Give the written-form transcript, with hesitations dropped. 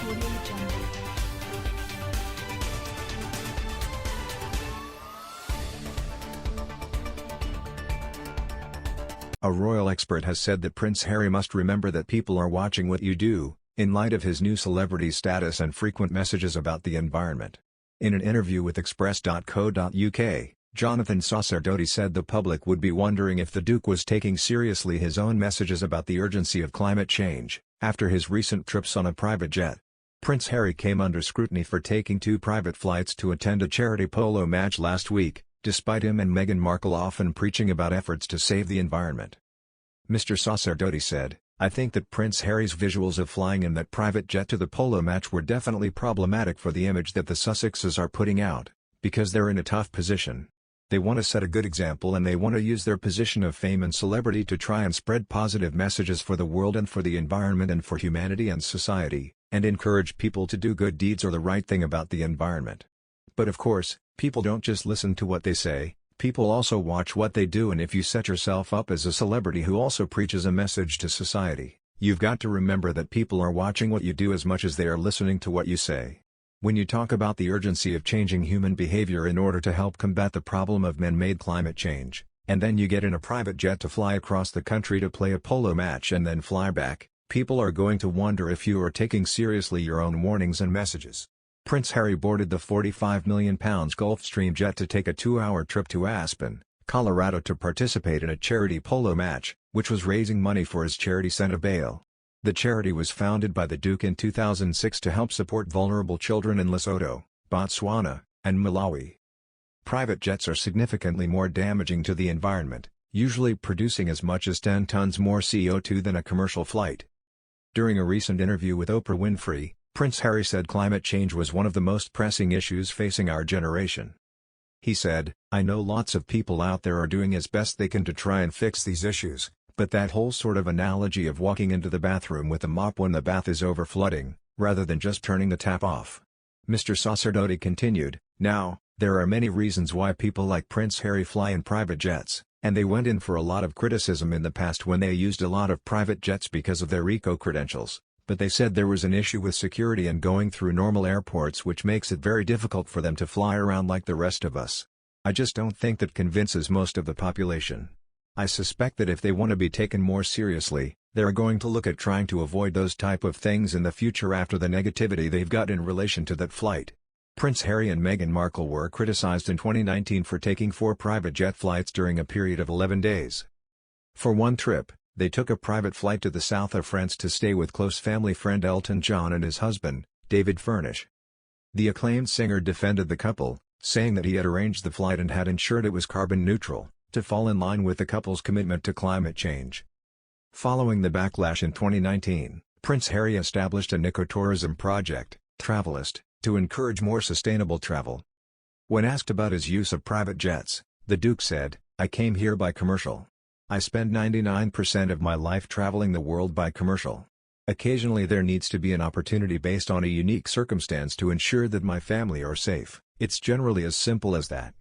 Audio Jungle. A royal expert has said that Prince Harry must remember that people are watching what you do, in light of his new celebrity status and frequent messages about the environment. In an interview with Express.co.uk, Jonathan Sussexes said the public would be wondering if the Duke was taking seriously his own messages about the urgency of climate change, after his recent trips on a private jet. Prince Harry came under scrutiny for taking 2 private flights to attend a charity polo match last week, despite him and Meghan Markle often preaching about efforts to save the environment. Mr. Sussexes said, "I think that Prince Harry's visuals of flying in that private jet to the polo match were definitely problematic for the image that the Sussexes are putting out, because they're in a tough position. They want to set a good example and they want to use their position of fame and celebrity to try and spread positive messages for the world and for the environment and for humanity and society, and encourage people to do good deeds or the right thing about the environment. But of course, people don't just listen to what they say, people also watch what they do, and if you set yourself up as a celebrity who also preaches a message to society, you've got to remember that people are watching what you do as much as they are listening to what you say. When you talk about the urgency of changing human behavior in order to help combat the problem of man-made climate change, and then you get in a private jet to fly across the country to play a polo match and then fly back, people are going to wonder if you are taking seriously your own warnings and messages." Prince Harry boarded the £45 million Gulfstream jet to take a 2-hour trip to Aspen, Colorado to participate in a charity polo match, which was raising money for his charity Send a Bail. The charity was founded by the Duke in 2006 to help support vulnerable children in Lesotho, Botswana, and Malawi. Private jets are significantly more damaging to the environment, usually producing as much as 10 tons more CO2 than a commercial flight. During a recent interview with Oprah Winfrey, Prince Harry said climate change was one of the most pressing issues facing our generation. He said, "I know lots of people out there are doing as best they can to try and fix these issues, but that whole sort of analogy of walking into the bathroom with a mop when the bath is overflooding, rather than just turning the tap off." Mr. Sussexes continued, "Now, there are many reasons why people like Prince Harry fly in private jets, and they went in for a lot of criticism in the past when they used a lot of private jets because of their eco-credentials, but they said there was an issue with security and going through normal airports which makes it very difficult for them to fly around like the rest of us. I just don't think that convinces most of the population. I suspect that if they want to be taken more seriously, they're going to look at trying to avoid those type of things in the future after the negativity they've got in relation to that flight." Prince Harry and Meghan Markle were criticized in 2019 for taking 4 private jet flights during a period of 11 days. For one trip, they took a private flight to the south of France to stay with close family friend Elton John and his husband, David Furnish. The acclaimed singer defended the couple, saying that he had arranged the flight and had ensured it was carbon neutral, to fall in line with the couple's commitment to climate change. Following the backlash in 2019, Prince Harry established an ecotourism project, Travelist, to encourage more sustainable travel. When asked about his use of private jets, the Duke said, "I came here by commercial. I spend 99% of my life traveling the world by commercial. Occasionally there needs to be an opportunity based on a unique circumstance to ensure that my family are safe. It's generally as simple as that."